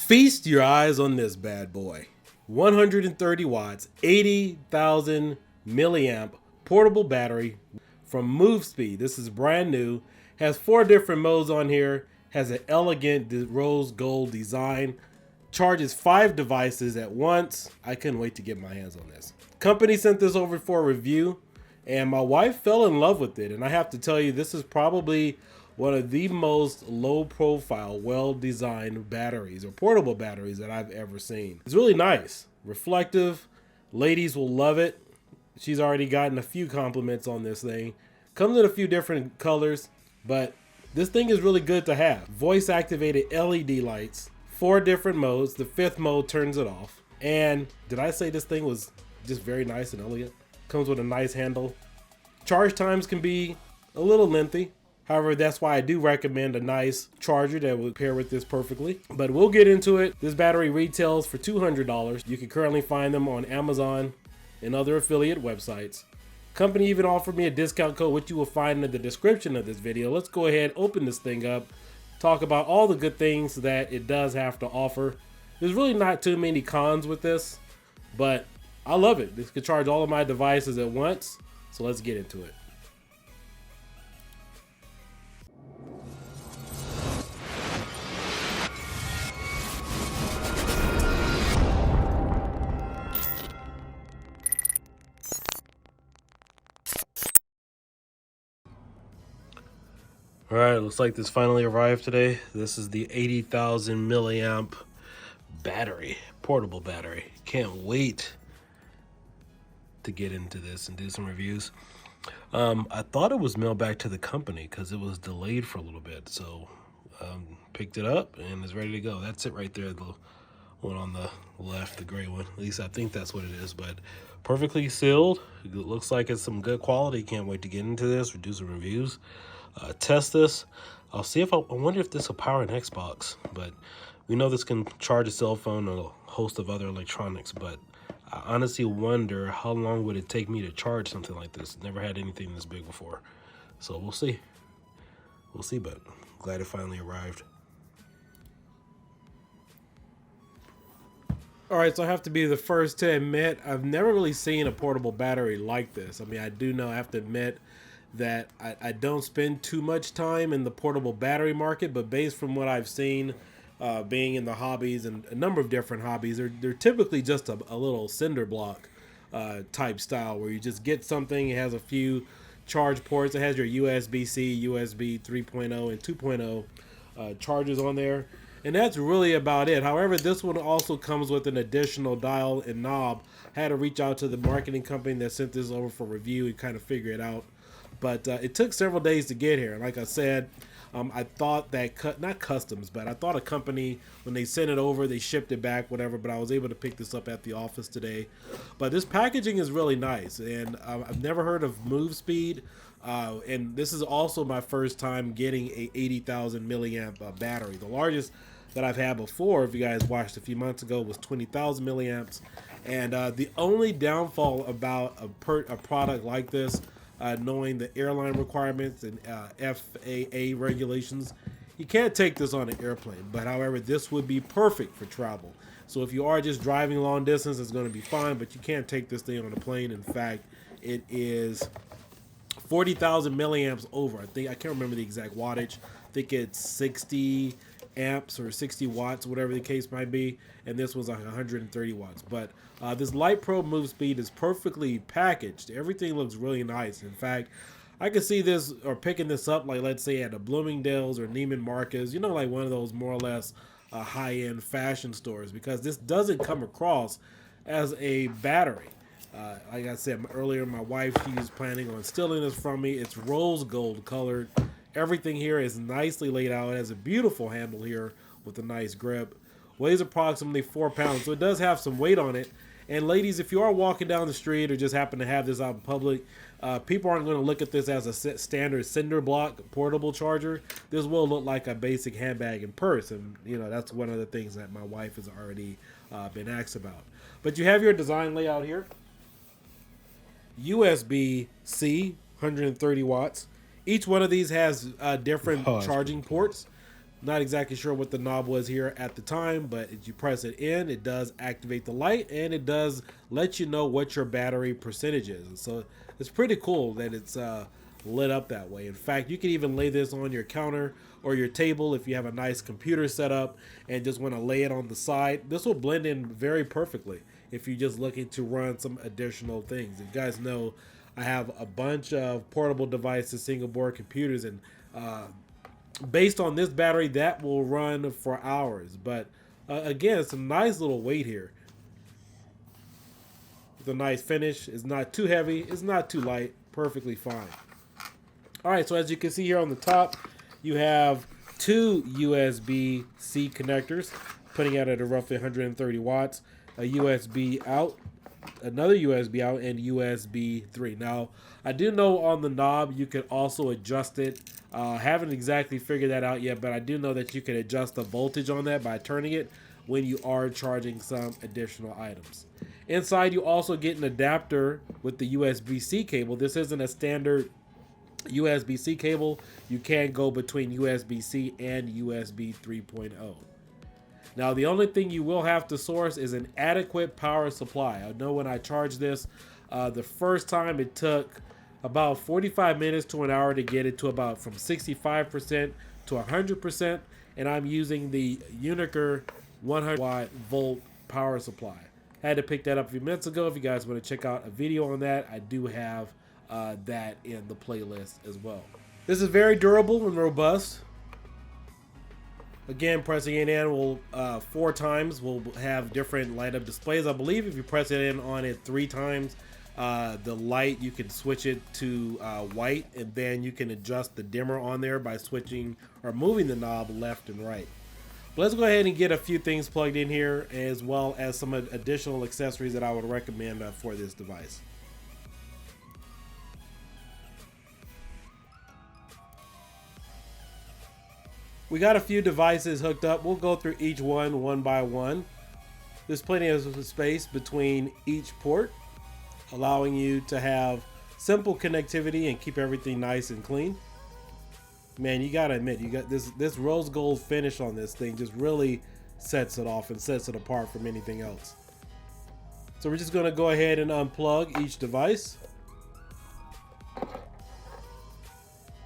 Feast your eyes on this bad boy. 130 watts, 80,000 milliamp portable battery from MOVESPEED. This is brand new. Has 4 different modes on here. Has an elegant rose gold design. Charges 5 devices at once. I couldn't wait to get my hands on this. Company sent this over for a review, and my wife fell in love with it. And I have to tell you, this is probably one of the most low profile, well-designed batteries or portable batteries that I've ever seen. It's really nice, reflective. Ladies will love it. She's already gotten a few compliments on this thing. Comes in a few different colors, but this thing is really good to have. Voice activated LED lights, 4 different modes. The 5th mode turns it off. And did I say this thing was just very nice and elegant? Comes with a nice handle. Charge times can be a little lengthy. However, that's why I do recommend a nice charger that would pair with this perfectly. But we'll get into it. This battery retails for $200. You can currently find them on Amazon and other affiliate websites. Company even offered me a discount code, which you will find in the description of this video. Let's go ahead, open this thing up, talk about all the good things that it does have to offer. There's really not too many cons with this, but I love it. This can charge all of my devices at once. So let's get into it. All right, looks like this finally arrived today. This is the 80,000 milliamp battery, portable battery. Can't wait to get into this and do some reviews. I thought it was mailed back to the company because it was delayed for a little bit. So picked it up and it's ready to go. That's it right there, the one on the left, the gray one. At least I think that's what it is, but perfectly sealed. It looks like it's some good quality. Can't wait to get into this, do some reviews. Test this. I'll see if I wonder if this will power an Xbox, but we know this can charge a cell phone or a host of other electronics, but I honestly wonder how long would it take me to charge something like this. Never had anything this big before, so we'll see. We'll see, but glad it finally arrived. All right, so I have to be the first to admit I've never really seen a portable battery like this. I mean, I do know, I have to admit that I don't spend too much time in the portable battery market, but based from what I've seen, being in the hobbies and a number of different hobbies, they're typically just a little cinder block type style where you just get something. It has a few charge ports. It has your USB-C, USB 3.0 and 2.0 chargers on there, and that's really about it. However, this one also comes with an additional dial and knob. I had to reach out to the marketing company that sent this over for review and kind of figure it out. But it took several days to get here. Like I said, I thought that, not customs, but I thought a company, when they sent it over, they shipped it back, whatever. But I was able to pick this up at the office today. But this packaging is really nice. And I've never heard of MOVESPEED. And this is also my first time getting a 80,000 milliamp battery. The largest that I've had before, if you guys watched a few months ago, was 20,000 milliamps. And the only downfall about a product like this, knowing the airline requirements and FAA regulations, you can't take this on an airplane. But however, this would be perfect for travel. So if you are just driving long distance, it's going to be fine, but you can't take this thing on a plane. In fact, it is 40,000 milliamps over. I can't remember the exact wattage. I think it's 60 amps or 60 watts, whatever the case might be, and this was like 130 watts. But this Light Pro MOVESPEED is perfectly packaged. Everything looks really nice. In fact, I could see this or picking this up, like let's say at a Bloomingdale's or Neiman Marcus, you know, like one of those more or less high-end fashion stores, because this doesn't come across as a battery. Like I said earlier, my wife, she's planning on stealing this from me. It's rose gold colored. Everything here is nicely laid out. It has a beautiful handle here with a nice grip. Weighs approximately 4 pounds, so it does have some weight on it. And ladies, if you are walking down the street or just happen to have this out in public, people aren't going to look at this as a standard cinder block portable charger. This will look like a basic handbag and purse, and you know, that's one of the things that my wife has already been asked about. But you have your design layout here. USB-C, 130 watts. Each one of these has different charging ports. Not exactly sure what the knob was here at the time, but if you press it in, it does activate the light, and it does let you know what your battery percentage is. And so it's pretty cool that it's lit up that way. In fact, you can even lay this on your counter or your table if you have a nice computer setup and just want to lay it on the side. This will blend in very perfectly if you're just looking to run some additional things. You guys know I have a bunch of portable devices, single board computers, and based on this battery, that will run for hours. But again, it's a nice little weight here. It's a nice finish. It's not too heavy. It's not too light. Perfectly fine. All right, so as you can see here on the top, you have two USB-C connectors, putting out at a roughly 130 watts, a USB out, another USB out, and USB 3. Now, I do know on the knob you can also adjust it. Haven't exactly figured that out yet, but I do know that you can adjust the voltage on that by turning it when you are charging some additional items. Inside, you also get an adapter with the USB-C cable. This isn't a standard USB-C cable. You can go between USB-C and USB 3.0. Now, the only thing you will have to source is an adequate power supply. I know when I charged this, the first time it took about 45 minutes to an hour to get it to about from 65% to 100%, and I'm using the Uniker 100 watt volt power supply. I had to pick that up a few minutes ago. If you guys want to check out a video on that, I do have that in the playlist as well. This is very durable and robust. Again, pressing it in will 4 times will have different light up displays. I believe if you press it in on it 3 times, the light, you can switch it to white, and then you can adjust the dimmer on there by switching or moving the knob left and right. But let's go ahead and get a few things plugged in here, as well as some additional accessories that I would recommend for this device. We got a few devices hooked up. We'll go through each one by one. There's plenty of space between each port, allowing you to have simple connectivity and keep everything nice and clean. Man, you gotta admit, you got this rose gold finish on this thing just really sets it off and sets it apart from anything else. So we're just gonna go ahead and unplug each device.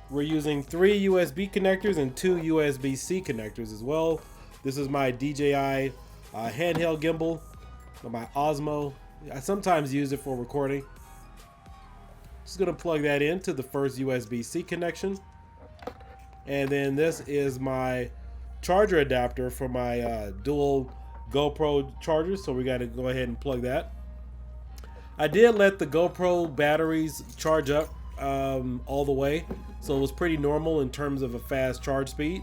We're using 3 USB connectors and 2 USB-C connectors as well. This is my DJI handheld gimbal, or my Osmo. I sometimes use it for recording. Just gonna plug that into the first USB-C connection. And then this is my charger adapter for my dual GoPro chargers. So we gotta go ahead and plug that. I did let the GoPro batteries charge up all the way, so it was pretty normal in terms of a fast charge speed.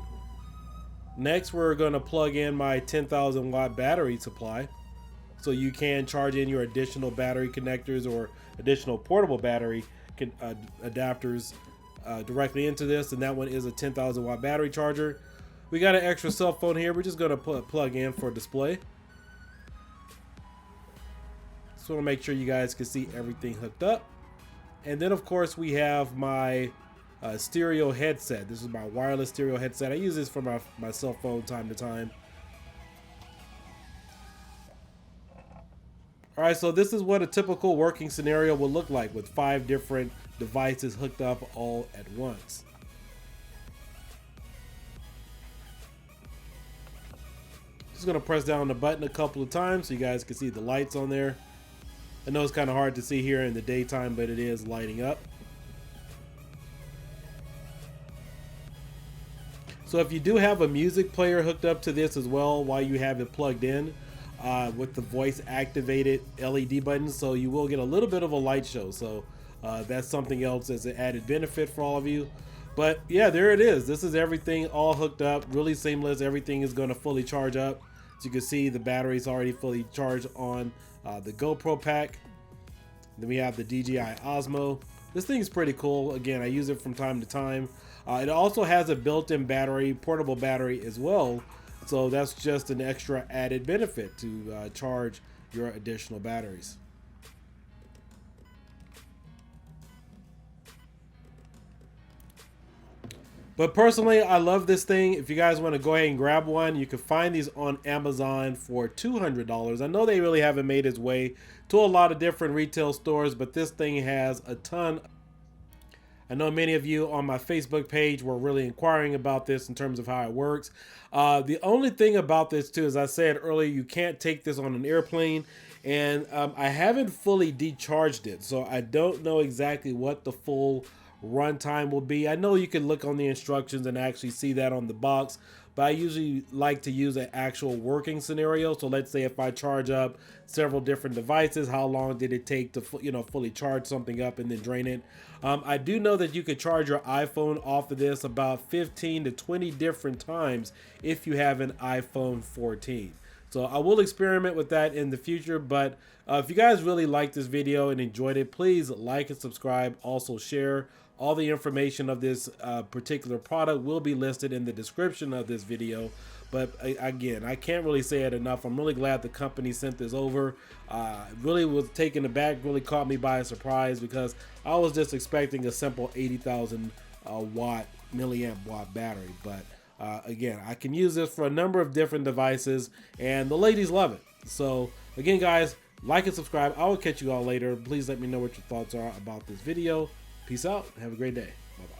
Next, we're going to plug in my 10,000 watt battery supply, so you can charge in your additional battery connectors or additional portable battery adapters directly into this, and that one is a 10,000 watt battery charger. We got an extra cell phone here. We're just going to plug in for display. Just want to make sure you guys can see everything hooked up. And then, of course, we have my stereo headset. This is my wireless stereo headset. I use this for my cell phone time to time. All right, so this is what a typical working scenario will look like with 5 different devices hooked up all at once. Just gonna press down the button a couple of times so you guys can see the lights on there. I know it's kind of hard to see here in the daytime, but it is lighting up. So if you do have a music player hooked up to this as well while you have it plugged in with the voice activated LED buttons, so you will get a little bit of a light show. So that's something else as an added benefit for all of you. But yeah, there it is. This is everything all hooked up, really seamless. Everything is going to fully charge up. As you can see, the battery's already fully charged on the GoPro pack. Then we have the DJI Osmo. This thing is pretty cool. Again, I use it from time to time. It also has a built-in battery, portable battery as well. So that's just an extra added benefit to charge your additional batteries. But personally, I love this thing. If you guys want to go ahead and grab one, you can find these on Amazon for $200. I know they really haven't made its way to a lot of different retail stores, but this thing has a ton. I know many of you on my Facebook page were really inquiring about this in terms of how it works. The only thing about this too, as I said earlier, you can't take this on an airplane, and I haven't fully decharged it, so I don't know exactly what the full runtime will be. I know you can look on the instructions and actually see that on the box, but I usually like to use an actual working scenario. So let's say if I charge up several different devices, how long did it take to fully charge something up and then drain it? I do know that you could charge your iPhone off of this about 15 to 20 different times if you have an iPhone 14. So I will experiment with that in the future, but if you guys really liked this video and enjoyed it, please like and subscribe. Also share. All the information of this particular product will be listed in the description of this video. But again, I can't really say it enough. I'm really glad the company sent this over. Really was taken aback, really caught me by surprise, because I was just expecting a simple 80,000 milliamp watt battery. But again, I can use this for a number of different devices, and the ladies love it. So again, guys, like and subscribe. I will catch you all later. Please let me know what your thoughts are about this video. Peace out. Have a great day. Bye-bye.